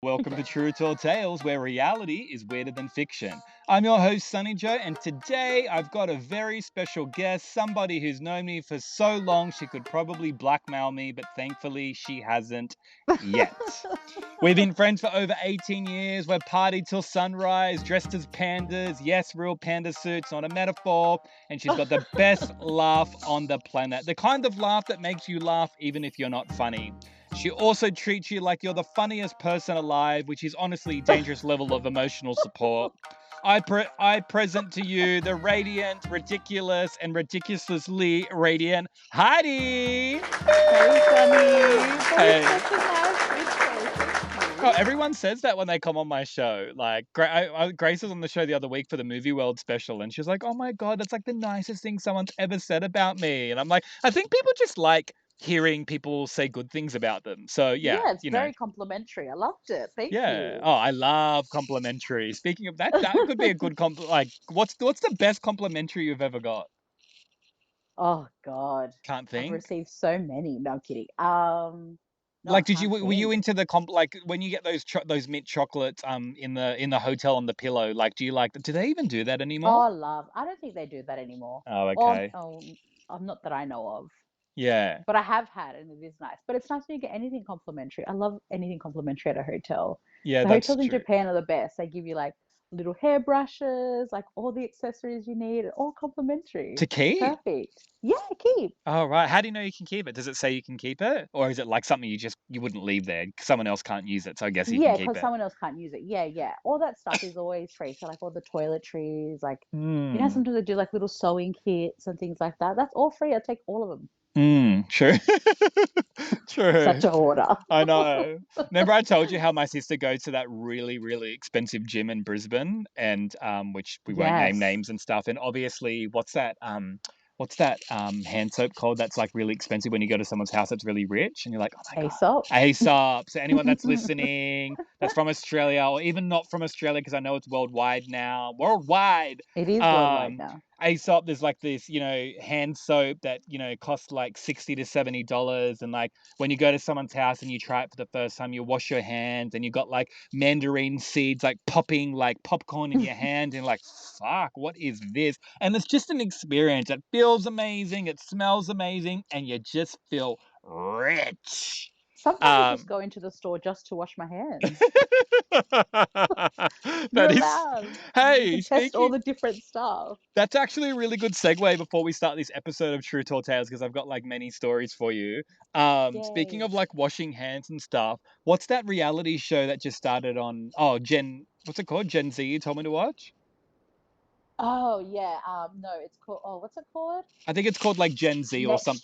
Welcome to True Tall Tales, where reality is weirder than fiction. I'm your host, Sunny Joe, and today I've got a very special guest, somebody who's known me for so long she could probably blackmail me, but thankfully she hasn't yet. We've been friends for over 18 years. We've partied till sunrise, dressed as pandas. Yes, real panda suits, not a metaphor. And she's got the best laugh on the planet. The kind of laugh that makes you laugh even if you're not funny. She also treats you like you're the funniest person alive, which is honestly a dangerous level of emotional support. I present to you the radiant, ridiculous, and ridiculously radiant Heidi. Hey, Sunny. Hey. That was such a nice intro. Thank Oh, you. everyone says that when they come on my show. Like, Grace was on the show the other week for the Movie World special, and she was like, "Oh my god, that's like the nicest thing someone's ever said about me." And I'm like, I think people just like hearing people say good things about them. So yeah, Yeah, it's very complimentary. I loved it. Thank yeah. you. Oh, I love complimentary. Speaking of that, that could be a good like, what's the best complimentary you've ever got? Oh God, Can't I've think. received so many. No, I'm kidding. No, I Like, can't were you think. into the like when you get those mint chocolates in the hotel on the pillow? Like, do you like? Do they even do that anymore? Oh, love. I don't think they do that anymore. Oh, Or, okay. not that I know of. Yeah, But I have had, and it is nice. But it's nice when you get anything complimentary. I love anything complimentary at a hotel. yeah, The that's hotels in true. Japan are the best. They give you like little hairbrushes, like all the accessories you need, all complimentary. To keep? Perfect. Yeah, keep. Oh, right. How do you know you can keep it? Does it say you can keep it, or is it like something you wouldn't leave there? Someone else can't use it, so I guess you can Yeah, keep because it. someone else can't use it. Yeah, yeah. All that stuff is always free. So like all the toiletries, like Hmm. sometimes they do like little sewing kits and things like that. That's all free. I take all of them. True. True. Such a hoarder. I know. Remember I told you how my sister goes to that really, really expensive gym in Brisbane and which we won't name Yes. names and stuff. And obviously what's that hand soap called that's like really expensive when you go to someone's house that's really rich and you're like, oh my God. Aesop. Aesop. So anyone that's listening, that's from Australia or even not from Australia, because I know it's worldwide now. Worldwide. It is worldwide Um now. Aesop, there's like this, hand soap that, costs like $60 to $70. And like when you go to someone's house and you try it for the first time, you wash your hands and you got like mandarin seeds like popping like popcorn in your hand and like, fuck, what is this? And it's just an experience. It feels amazing, it smells amazing, and you just feel rich. Sometimes I just Um go into the store just to wash my hands. You're that is allowed. You hey, can test all speaking the different stuff. that's actually a really good segue before we start this episode of True Tall Tales because I've got like many stories for you. Speaking Yay. of like washing hands and stuff, what's that reality show that just started on? Oh, what's it called? Gen Z. You told me to watch. Oh yeah. No, it's called. Oh, what's it called? I think it's called like Gen Z or Next something.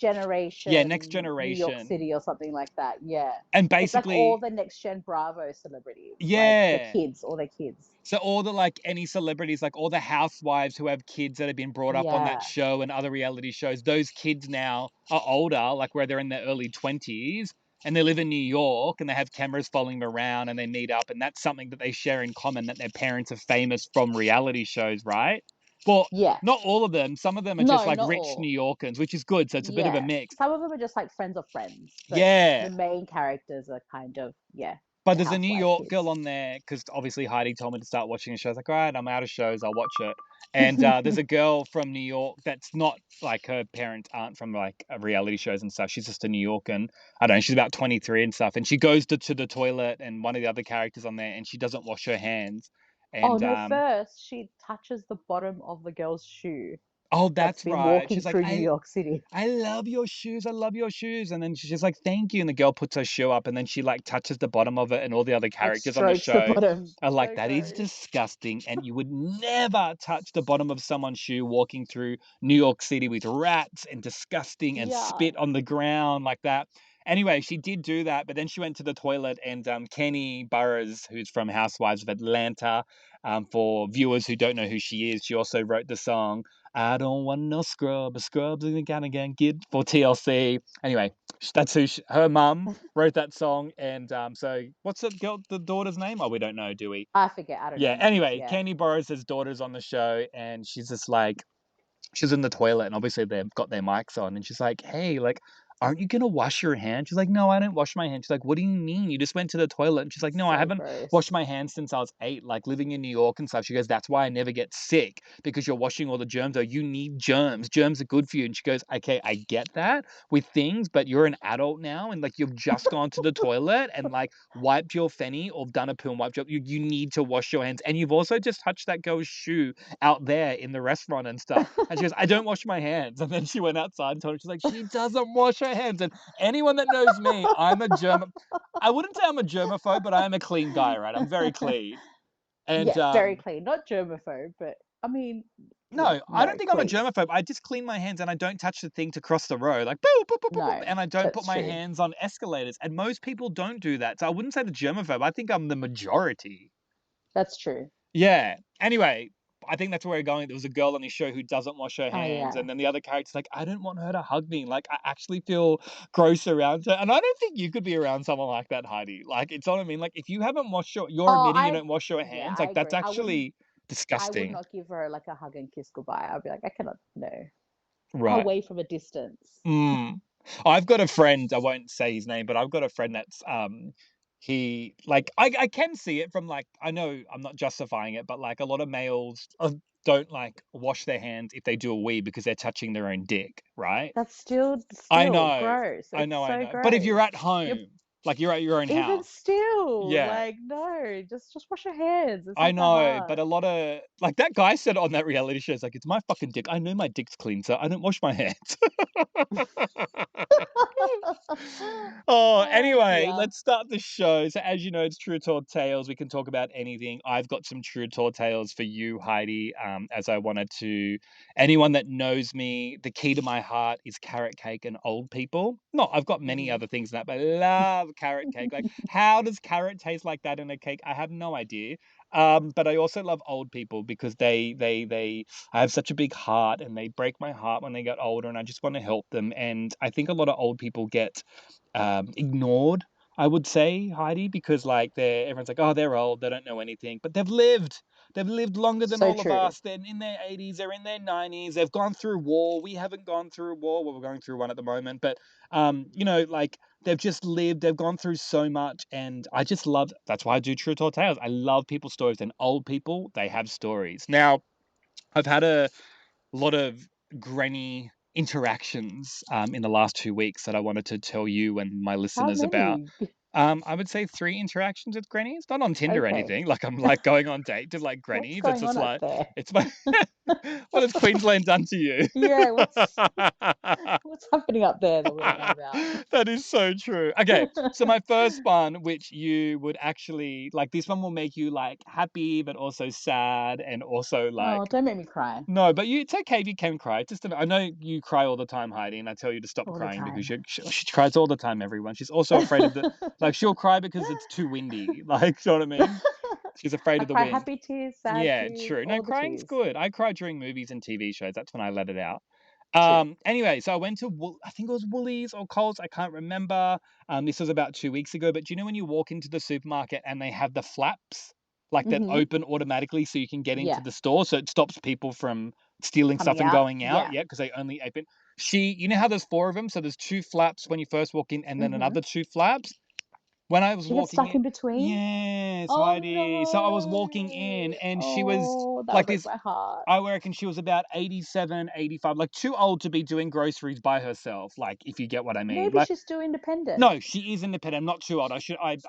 Yeah, Next Generation New York Generation. City or something like that. Yeah. And It's like all basically, the Next Gen Bravo celebrities, like the yeah. kids, all their kids. So all the like any celebrities, like all the housewives who have kids that have been brought up on that Yeah. show and other reality shows, those kids now are older, like where they're in their early 20s and they live in New York and they have cameras following them around and they meet up and that's something that they share in common that their parents are famous from reality shows, right? Well, Yeah. not all of them. Some of them are just No, like not rich New all. Yorkers, which is good. So it's a bit of a Yeah. mix. Some of them are just like friends of friends, but Yeah. the main characters are kind of, yeah, But the there's a New housewife York girl kids. on there because obviously Heidi told me to start watching a show. I was like, all right, I'm out of shows, I'll watch it. And there's a girl from New York that's not like her parents aren't from like reality shows and stuff. She's just a New York and I don't know, she's about 23 and stuff. And she goes to the toilet and one of the other characters on there and she doesn't wash her hands. Oh And no, first she touches the bottom of the girl's shoe oh, that's that's been right. walking She's like, through New York City. I love your shoes. I love your shoes. And then she's just like, thank you. And the girl puts her shoe up and then she like touches the bottom of it. And all the other Like characters on the strokes the show bottom. are like, So that is gross. disgusting. And you would never touch the bottom of someone's shoe walking through New York City with rats and disgusting and Yeah. spit on the ground like that. Anyway, she did do that, but then she went to the toilet and Kenny Burroughs, who's from Housewives of Atlanta, for viewers who don't know who she is, she also wrote the song I don't want no scrub. A scrub's gonna get for TLC. Anyway, that's her mum wrote that song. And so what's the daughter's name? Oh, we don't know, do we? I forget. I don't know Yeah. names. Anyway, Yeah. Candy Burroughs' daughter's on the show, and she's just like, she's in the toilet, and obviously they've got their mics on, and she's like, hey, like, aren't you going to wash your hands? She's like, no, I don't wash my hands. She's like, what do you mean? You just went to the toilet. And she's like, no, I So haven't washed gross. my hands since I was 8, like living in New York and stuff. She goes, that's why I never get sick, because you're washing all the germs. Though you need germs. Germs are good for you. And she goes, okay, I get that with things, but you're an adult now and like you've just gone to the toilet and like wiped your fanny or done a poo and wiped your, you need to wash your hands. And you've also just touched that girl's shoe out there in the restaurant and stuff. And she goes, I don't wash my hands. And then she went outside and told her, she's like, she doesn't wash her hands. And anyone that knows me, I wouldn't say I'm a germaphobe, but I am a clean guy, right? I'm very clean. And Yeah, very clean. Not germaphobe, but I mean, yeah, no, I don't no, think I'm a clean. germaphobe. I just clean my hands and I don't touch the thing to cross the road. Like, boop, boop, boop, boop, boop, No, and I don't put that's my true. hands on escalators. And most people don't do that. So I wouldn't say the germaphobe. I think I'm the majority. That's true. Yeah. Anyway, I think that's where we're going. There was a girl on his show who doesn't wash her Oh hands. yeah. And then the other character's like, I don't want her to hug me. Like, I actually feel gross around her. And I don't think you could be around someone like that, Heidi. Like, it's what I mean. Like, if you haven't washed you're Oh, admitting you don't wash your yeah, hands, I like, that's agree. actually I would disgusting. not give her like a hug and kiss goodbye. I'd be like, I cannot, no. Right. Away from a distance. Mm. I've got a friend, I won't say his name, but I've got a friend that's he like I can see it from like I know I'm not justifying it, but like a lot of males don't like wash their hands if they do a wee because they're touching their own dick, right? That's still, I still know. gross. I It's know, I so know. But if you're gross. at You're home, like you're at your own even house, still yeah. like, no, just wash your hands. It's I not that know, but hard. a lot of like that guy said on that reality show, it's like it's my fucking dick. I know my dick's clean, so I don't wash my hands. Oh, Oh anyway, dear. let's start the show. So, as you know, it's True Tall Tales. We can talk about anything. I've got some True Tall Tales for you, Heidi. As I wanted to, anyone that knows me, the key to my heart is carrot cake and old people. No, I've got many Hmm. other things in that, but I love carrot cake. Like, how does carrot taste like that in a cake? I have no idea. But I also love old people because they I have such a big heart and they break my heart when they get older, and I just want to help them. And I think a lot of old people get ignored, I would say, Heidi, because like everyone's like, oh, they're old, they don't know anything, but they've lived longer than So all of true. us. They're in their 80s, they're in their 90s, they've gone through war. We haven't gone through war. Well, we're going through one at the moment, but like they've just lived, they've gone through so much, and I just love, that's why I do True Tall Tales. I love people's stories, and old people, they have stories. Now, I've had a lot of granny interactions in the last 2 weeks that I wanted to tell you and my How listeners about. many? I would say 3 interactions with grannies, not on Tinder or Okay. anything. Like I'm like going on dates with like What's grannies. It's going just on up like there? it's my what has Queensland done to you? Yeah, what's happening up there that we don't know about? That is so true. Okay, so my first one, which you would actually like, this one will make you like happy, but also sad, and also Oh, like don't make me cry no, but it's okay if you can cry. Just I know you cry all the time, Heidi, and I tell you to stop all the crying because time. she cries all the time. Everyone, she's also afraid of the like she'll cry because it's too windy. Like, you know what I mean? She's afraid I of the cry wind. happy tears, sad Yeah, tears, true. No, all the crying's tears. good. I cry during movies and TV shows. That's when I let it out. True. Anyway, so I went to I think it was Woolies or Coles. I can't remember. This was about 2 weeks ago. But do you know when you walk into the supermarket and they have the flaps like that Mm-hmm. open automatically so you can get into Yeah. the store, so it stops people from stealing stuff Coming and out. going out? Yeah. Yeah, because they only open. You know how there's 4 of them, so there's 2 flaps when you first walk in, and then Mm-hmm. another 2 flaps. When I was She gets walking stuck in, in between. yes, Oh Heidi. So I was walking in, no. and she was Oh, that would like break this. my heart. I reckon she was about 87, 85, like too old to be doing groceries by herself, like, if you get what I mean. Maybe Like, she's too independent. no, she is independent. I'm not too old. I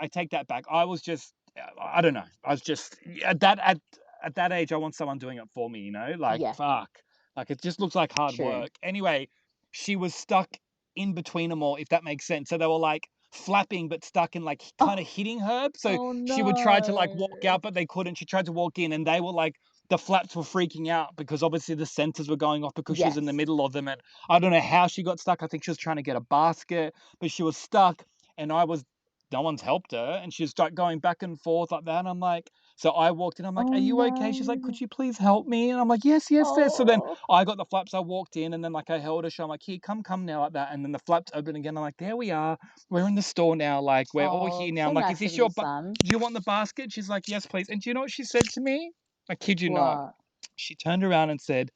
take that back. I was just, I don't know. I was just at that age. I want someone doing it for me. Like, Yeah, fuck. Like, it just looks like hard true. work. Anyway, she was stuck in between them all, if that makes sense. So they were like flapping, but stuck in like kind of Oh, hitting her. So oh she would try to like no. walk out, but they couldn't. She tried to walk in, and they were like. The flaps were freaking out because obviously the sensors were going off because she was in the Yes. middle of them. And I don't know how she got stuck. I think she was trying to get a basket, but she was stuck, and no one's helped her, and she's like going back and forth like that. And I'm like, so I walked in, I'm like, Oh are you okay? She's like, no. could you please help me? And I'm like, yes, yes, yes. So then Oh. I got the flaps, I walked in, and then like I held her, so I'm like, here, come now, like that. And then the flaps open again. I'm like, there we are. We're in the store now, like we're all here Oh, now. so I'm like, is nice of this you, your son. do you want the basket? She's like, yes, please. And do you know what she said to me? I kid you not. What? She turned around and said,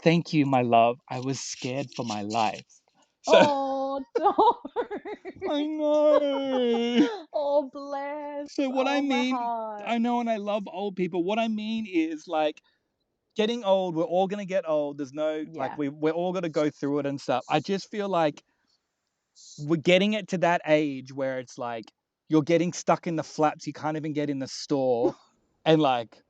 thank you, my love. I was scared for my life. So Oh Oh, don't. I know. Oh, bless. So what I Oh, my mean, heart. I know, and I love old people. What I mean is like getting old. We're all gonna get old. There's no like Yeah. we're all gonna go through it and stuff. I just feel like we're getting it to that age where it's like you're getting stuck in the flaps. You can't even get in the store, and like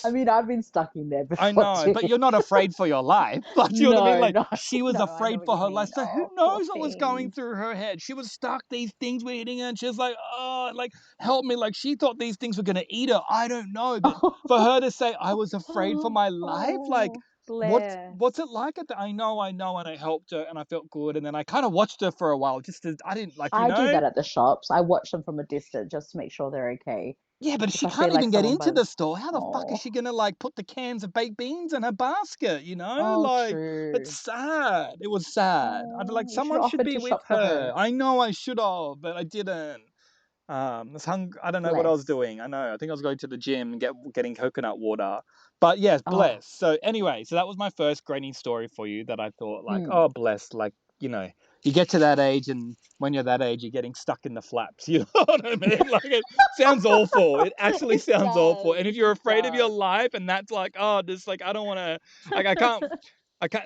I that's mean, I've been stuck in there I before know, too. but you're not afraid for your life. Like, you know what I mean? No, Like, no, she was no, I know afraid what for you her life. mean. So who Oh, poor knows what was going thing. through her head? She was stuck. These things were eating her, and she was like, "Oh, like help me!" Like she thought these things were gonna eat her. I don't know, but for her to say I was afraid for my life, like Oh, what's bless. it like at the I know, and I helped her, and I felt good, and then I kind of watched her for a while, just to, I didn't like, I do that at the shops. I watch them from a distance just to make sure they're okay. yeah, but If she I see can't like even get someone into by the this. store. How the fuck is Oh, she gonna like put the cans of baked beans in her basket? oh, Like it's true. sad. It was sad. I'd be like, Oh, you should someone have should offered be to with shop for her. her. I know I should have, but I didn't. I don't know what I was Bless. doing. I know. I think I was going to the gym and getting coconut water. But yes, Oh, bless. So anyway, so that was my first granny story for you that I thought like, mm. oh bless, like, you get to that age and when you're that age, you're getting stuck in the flaps. You know what I mean? Like it sounds awful. It actually It sounds awful. does. And if you're It afraid of your does. life and that's like, oh, just like I don't want to like I can't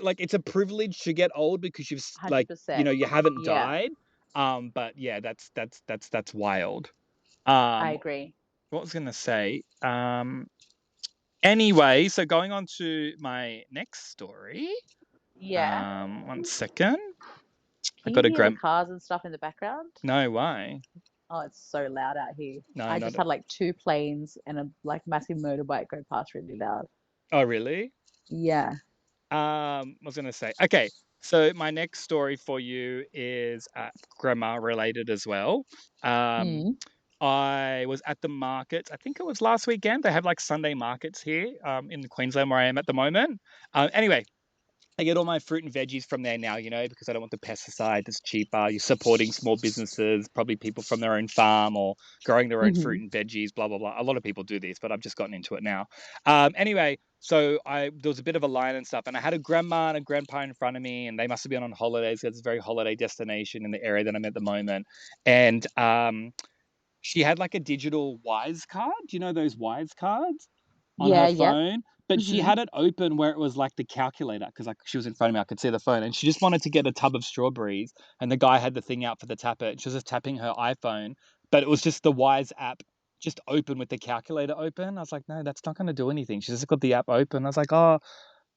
like it's a privilege to get old because like, 100%. you haven't Yeah, died. But yeah, that's wild. I Um, agree. what was I gonna say? Anyway, so going on to my next story. Yeah. 1 second. I Can you got a hear the gram. cars and stuff in the background? No way. Oh, it's so loud out here. No, I not. just had like two planes and a like massive motorbike go past really loud. Oh, really? Yeah. I was gonna say. Okay, so my next story for you is grammar related as well. Um, Mm. I was at the market. I think it was last weekend. They have like Sunday markets here in Queensland where I am at the moment. Anyway, I get all my fruit and veggies from there now, because I don't want the pesticides. It's cheaper. You're supporting small businesses, probably people from their own farm or growing their own fruit Hmm. and veggies, blah, blah, blah. A lot of people do this, but I've just gotten into it now. Anyway, so there was a bit of a line and stuff, and I had a grandma and a grandpa in front of me, and they must have been on holidays. It's a very holiday destination in the area that I'm at the moment. And she had like a digital Wise card. Do you know those Wise cards on Yeah, her yep. phone? But she Hmm. had it open where it was like the calculator because like she was in front of me, I could see the phone, and she just wanted to get a tub of strawberries, and the guy had the thing out for the tapper, and she was just tapping her iPhone, but it was just the Wise app just open with the calculator open. I was like, no, that's not going to do anything. She's just got the app open. I was like, oh,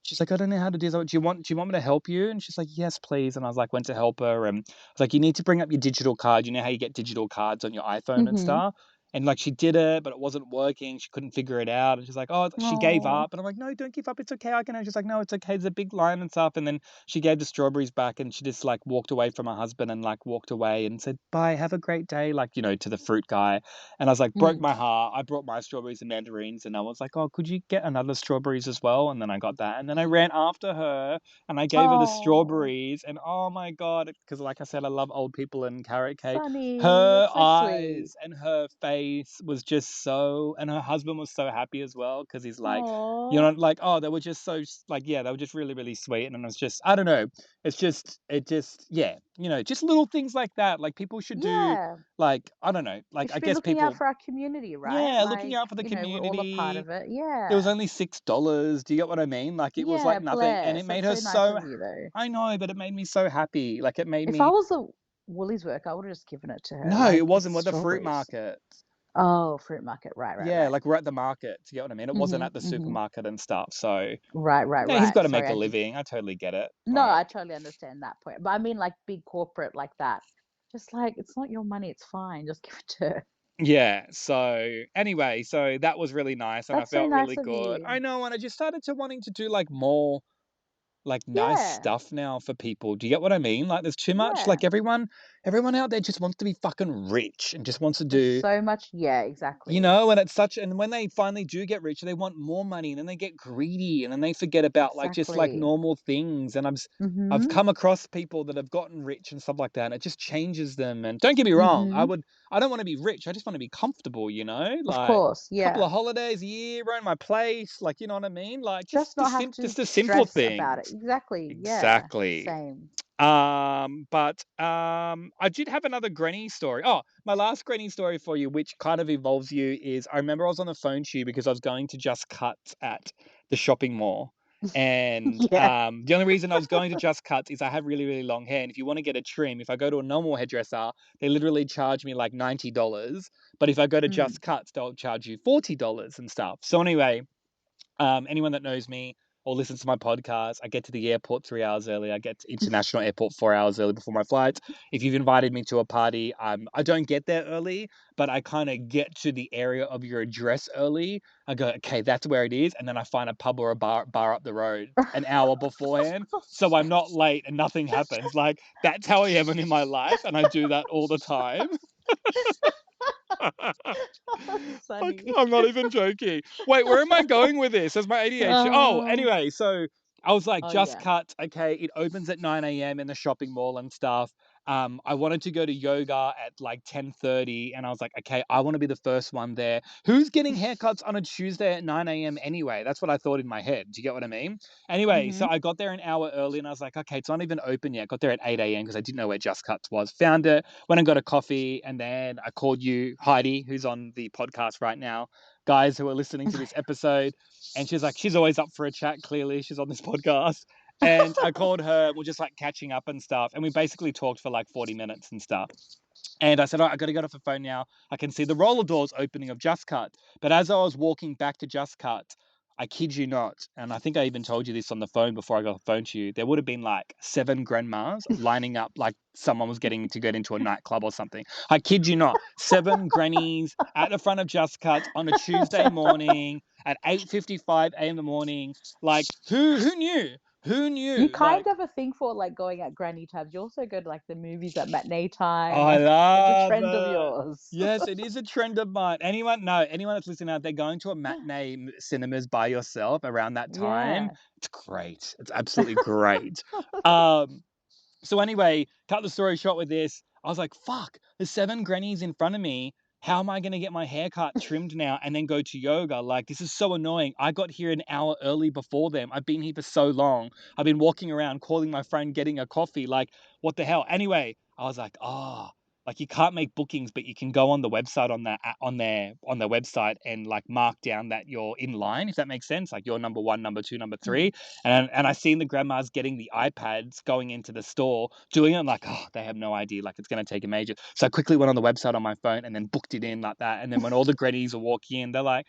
she's like, I don't know how to do that. Do you want me to help you? And she's like, yes, please. And I was like, went to help her. And I was like, you need to bring up your digital card. You know how you get digital cards on your iPhone and Hmm. stuff? And like she did it, but it wasn't working. She couldn't figure it out. And she's like, oh, she gave Oh. up. And I'm like, no, don't give up. It's okay. I can. And she's like, no, it's okay. There's a big line and stuff. And then she gave the strawberries back and she just like walked away from her husband and like walked away and said, bye, have a great day. Like, to the fruit guy. And I was like, broke Mm. my heart. I brought my strawberries and mandarins, and I was like, oh, could you get another strawberries as well? And then I got that. And then I ran after her and I gave her the Oh, strawberries. And oh my God, because like I said, I love old people and carrot cake. Sunny, Her that's so sweet. eyes and her face was just so, and her husband was so happy as well because he's like, Oh, like, oh, they were just so, like, yeah, they were just really, really sweet. And it was just, I don't know, yeah, just little things like that. Like people should do, yeah. like, I don't know, We like, I should be guess looking out people, for our community, right? yeah, looking Like, out for the we're all a part community. of it. It was Yeah. only $6. Do you get what I mean? Like it was like Yeah, nothing, and it bless. made That's her so nice so. of you, though. I know, but it made me so happy. Like it made If I me. was a Woolies worker, I would have just given it to her. No, it Like, wasn't it's with the fruit strawberries. market. Oh, fruit market. Right, right, Yeah, right. like we're at the market. Do you get what I mean? It wasn't Mm-hmm, at the mm-hmm. supermarket and stuff. So Right, right, yeah, he's got right. to Sorry, make a I did. living. I totally get it. No, Like I totally understand that point. But I mean, like, big corporate like that. Just like, it's not your money. It's fine. Just give it to her. yeah. So anyway, so that was really nice, and I That's so felt nice really of good. you. I know, and I just started to wanting to do like more like nice Yeah, stuff now for people. Do you get what I mean? Like there's too much. yeah. Like everyone out there just wants to be fucking rich and just wants to There's do, so much. Yeah, exactly. and it's such, and when they finally do get rich, they want more money and then they get greedy and then they forget about like just like Exactly. normal things. And I've Mm-hmm. come across people that have gotten rich and stuff like that, and it just changes them. And don't get me wrong, Mm-hmm. I don't want to be rich. I just want to be comfortable, Of like course. a couple Yeah. of holidays a year, own my place, like you know what I mean? Like Just not have to just the simple stress about it. things. Exactly. Yeah. Exactly. Same. I did have another granny story. Oh, my last granny story for you, which kind of involves you, is I remember I was on the phone to you because I was going to Just Cuts at the shopping mall. And Yeah. the only reason I was going to Just Cuts is I have really, really long hair. And if you want to get a trim, if I go to a normal hairdresser, they literally charge me like $90. But if I go to Mm. Just Cuts, they'll charge you $40 and stuff. So anyway, anyone that knows me or listens to my podcast, I get to the airport 3 hours early. I get to international airport 4 hours early before my flights. If you've invited me to a party, I don't get there early, but I kind of get to the area of your address early. I go, okay, that's where it is, and then I find a pub or a bar up the road an hour beforehand, so I'm not late and nothing happens. Like that's how I am in my life, and I do that all the time. That's Like, funny. I'm not even joking. Wait, where am I going with this? As my ADHD. Oh, Oh, anyway, so I was like, oh Just yeah. Cut. Okay, it opens at 9 a.m. in the shopping mall and stuff. I wanted to go to yoga at like 10:30, and I was like, okay, I want to be the first one there. Who's getting haircuts on a Tuesday at 9 a.m. anyway? That's what I thought in my head. Do you get what I mean? Anyway, so Mhm. I got there an hour early, and I was like, okay, it's not even open yet. Got there at 8 a.m. because I didn't know where Just Cuts was. Found it, went and got a coffee, and then I called you, Heidi, who's on the podcast right now, guys who are listening to this episode. And she's like, she's always up for a chat. Clearly, she's on this podcast. And I called her. We're just like catching up and stuff. And we basically talked for like 40 minutes and stuff. And I said, all right, I got to get off the phone now. I can see the roller doors opening of Just Cut. But as I was walking back to Just Cut, I kid you not, and I think I even told you this on the phone before I got the phone to you, there would have been like 7 grandmas lining up like someone was getting to get into a nightclub or something. I kid you not, 7 grannies at the front of Just Cut on a Tuesday morning at 8:55 a.m. in the morning. Like, who knew? Who You knew? kind Like, of a thing for like going at granny times. You also go to like the movies at matinee oh, time. I It's a love trend of it. yours. Yes, it is a trend of mine. Anyone that's listening out, they're going to a matinee cinemas by yourself around that time. Yeah. It's great. It's absolutely great. Um, so anyway, cut the story short with this. I was like, fuck, there's 7 grannies in front of me. How am I going to get my haircut trimmed now and then go to yoga? Like, this is so annoying. I got here an hour early before them. I've been here for so long. I've been walking around calling my friend, getting a coffee. Like, what the hell? Anyway, I was like, like you can't make bookings, but you can go on the website on their website and like mark down that you're in line, if that makes sense. Like you're number 1, number 2, number 3. Mm. And I seen the grandmas getting the iPads, going into the store, doing it. I'm like, oh, they have no idea. Like, it's going to take them ages. So I quickly went on the website on my phone and then booked it in like that. And then when all the grannies are walking in, they're like,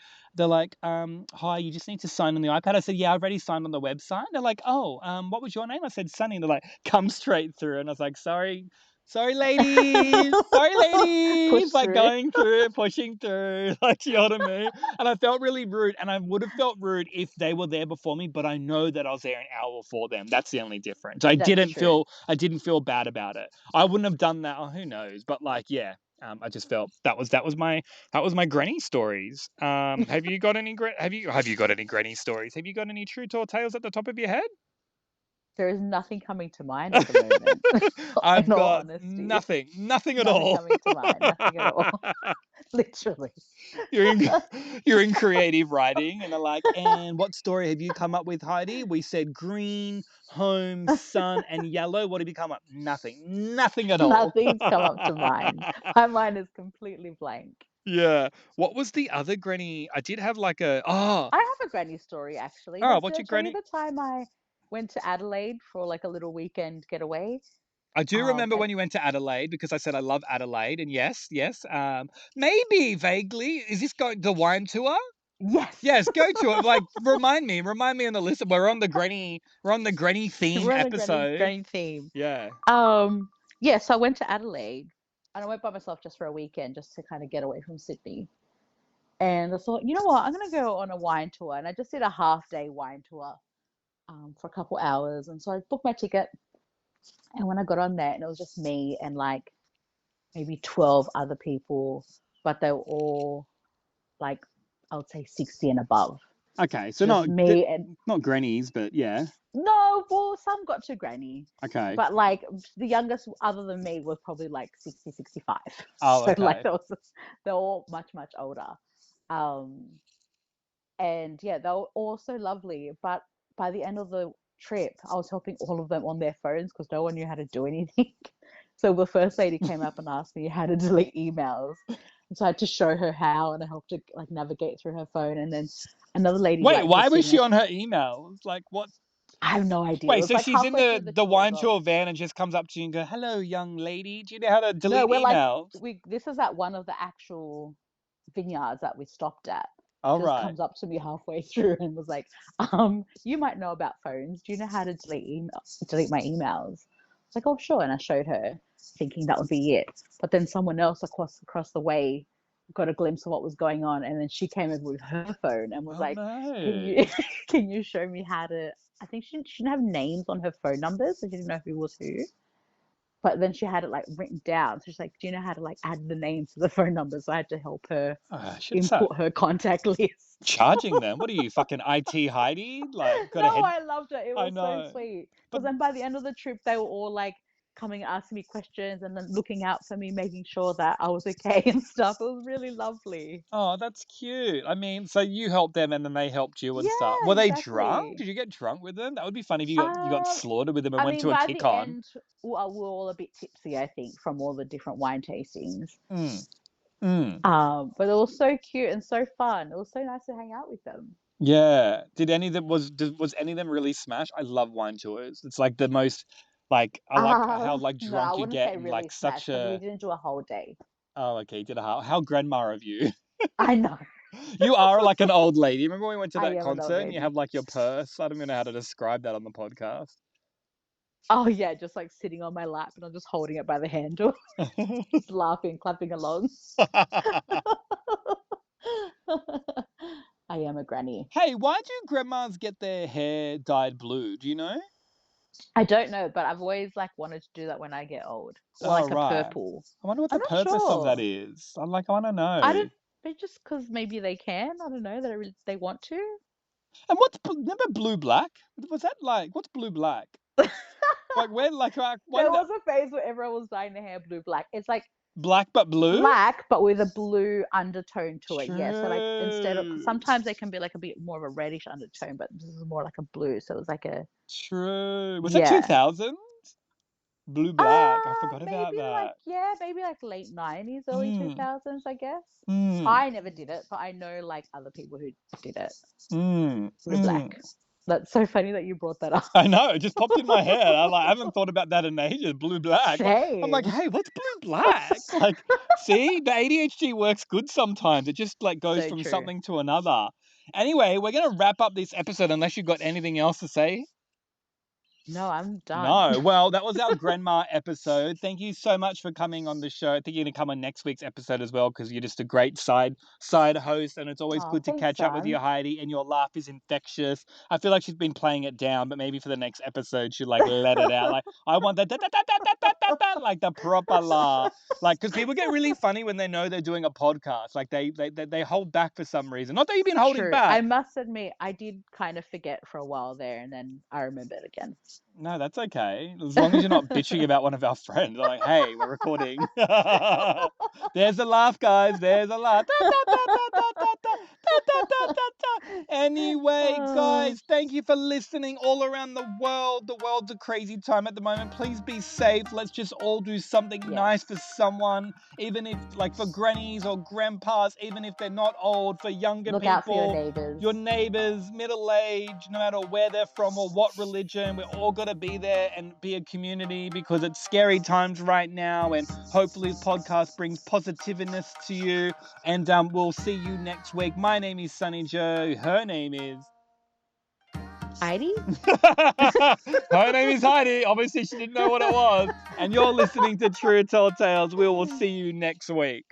hi, you just need to sign on the iPad. I said, yeah, I've already signed on the website. They're like, oh, what was your name? I said, Sunny. And they're like, come straight through. And I was like, sorry. Sorry, ladies. Sorry, Push ladies. Like through. going through, pushing through. Like, you know what I mean? And I felt really rude. And I would have felt rude if they were there before me, but I know that I was there an hour before them. That's the only difference. That's true. I didn't feel bad about it. I wouldn't have done that. Oh, who knows? But like, yeah. I just felt that was my granny stories. Have you got any have you got any granny stories? Have you got any true tall tales at the top of your head? There is nothing coming to mind at the moment. I've In all got honesty, nothing at nothing all. coming to mind. Nothing at all. Literally. You're in you're in creative writing, and they're like, and what story have you come up with, Heidi? We said green, home, sun, and yellow. What have you come up? Nothing at all. Nothing's come up to mind. My mind is completely blank. Yeah. What was the other granny? I did have like a I have a granny story actually. Did what's I your tell you granny? the time I went to Adelaide for like a little weekend getaway? I do remember And when you went to Adelaide because I said I love Adelaide, and yes, yes. Maybe vaguely. Is this going the wine tour? yes, Yes, go to it. Like, remind me on the list. We're on the granny theme we're on a episode. granny theme. Yeah. Yeah, so I went to Adelaide and I went by myself just for a weekend just to kind of get away from Sydney. And I thought, you know what, I'm gonna go on a wine tour. And I just did a half day wine tour for a couple hours. And so I booked my ticket. And when I got on there, and it was just me and like maybe 12 other people, but they were all like, I would say 60 and above. Okay, so Just me and not grannies, but yeah. no, well, some got to granny, Okay. but like the youngest other than me was probably like 60, 65. Oh, So like okay. they're all much, much older. Um, and yeah, they were all so lovely. But by the end of the trip, I was helping all of them on their phones because no one knew how to do anything. So the first lady came up and asked me how to delete emails. And so I had to show her how, and I helped her like navigate through her phone. And then another lady Wait, like why was was sitting she on her emails? Like, what? I have no idea. It Wait, was so like she's in halfway through the the tour as wine well. tour van and just comes up to you and go, "Hello, young lady. Do you know how to No, delete we're like emails?" this is at one of the actual vineyards that we stopped at. All Just right. comes up to me halfway through and was like, you might know about phones. Do you know how to delete my emails? I was like, oh sure. And I showed her, thinking that would be it. But then someone else across the way got a glimpse of what was going on, and then she came over with her phone and was Oh like, no. can you can you show me how to, I think she didn't have names on her phone numbers, so she didn't know who was who. But then she had it like written down. So she's like, do you know how to like add the names to the phone numbers? So I had to help her I should start input her contact list. charging them. What are you, fucking IT Heidi? Like, got a No, head. I loved it. It I was so know. sweet. But Because then by the end of the trip, they were all like coming and asking me questions and then looking out for me, making sure that I was okay and stuff. It was really lovely. oh, that's cute. I mean, so you helped them and then they helped you and stuff. Yeah, Were they drunk? exactly. Did you get drunk with them? That would be funny if you got Um, slaughtered with them and I went mean, to a by kick the on. end, we're all a bit tipsy, I think, from all the different wine tastings. Mm. Mm. But it was so cute and so fun. It was so nice to hang out with them. Yeah. Did any of them was any of them really smash? I love wine tours. It's like the most like I like how like No, I drunk you wouldn't get say and really like smashed such because we a didn't do a whole day. oh okay, you did a how grandma of you. I know. You are like an old lady. Remember when we went to I that am an old concert and you lady. have like your purse? I don't even know how to describe that on the podcast. Oh yeah, just like sitting on my lap and I'm just holding it by the handle, just laughing, clapping along. I am a granny. Hey, why do grandmas get their hair dyed blue? Do you know? I don't know, but I've always like wanted to do that when I get old, or Oh, like a right. purple. I wonder what I'm the not purpose of that sure. is. I want to I know. don't. But just because maybe they can. I don't know that they want to. And remember blue black? Was that like what's blue black? Like where like when There was a phase where everyone was dyeing their hair blue black. It's like black but blue? black, but with a blue undertone to it. Yeah. So like instead of, True. sometimes they can be like a bit more of a reddish undertone, but this is more like a blue. So it was like a, True. Was that yeah. 2000? Blue black. I forgot about Maybe like, that. yeah, maybe like late 90s, early Mm. 2000s, I guess. Mm. I never did it, but I know like other people who did it. Mm. Blue Mm. black. That's so funny that you brought that up. I know, it just popped in my head. I haven't thought about that in ages. Blue black. I'm like, Same. hey, what's blue black? Like, see, the ADHD works good sometimes. It just like goes So from true. something to another. Anyway, we're gonna wrap up this episode unless you've got anything else to say. No, I'm done. No. Well, that was our grandma episode. Thank you so much for coming on the show. I think you're going to come on next week's episode as well because you're just a great side host, and it's always Oh, good to thanks, catch up with you, son. Heidi. And your laugh is infectious. I feel like she's been playing it down, but maybe for the next episode she'll like let it out. Like I want that like the proper laugh. Like because people get really funny when they know they're doing a podcast. Like they hold back for some reason. Not that you've been holding True. I back. must admit, I did kind of forget for a while there, and then I remembered again. No, that's okay. As long as you're not bitching about one of our friends. I'm like, hey, we're recording. There's a laugh, guys. There's a laugh. Anyway, guys, thank you for listening all around the world. The world's a crazy time at the moment. Please be safe. Let's just all do something nice for someone, even if, like, for grannies or grandpas, even if they're not old, for younger Look people. out for your neighbors. Middle age, no matter where they're from or what religion, we're all got to be there and be a community because it's scary times right now. And hopefully, this podcast brings positiveness to you. And we'll see you next week. My name is Sunny Joe. Her name is Heidi? Her name is Heidi. Obviously, she didn't know what it was. And you're listening to True Tall Tales. We will see you next week.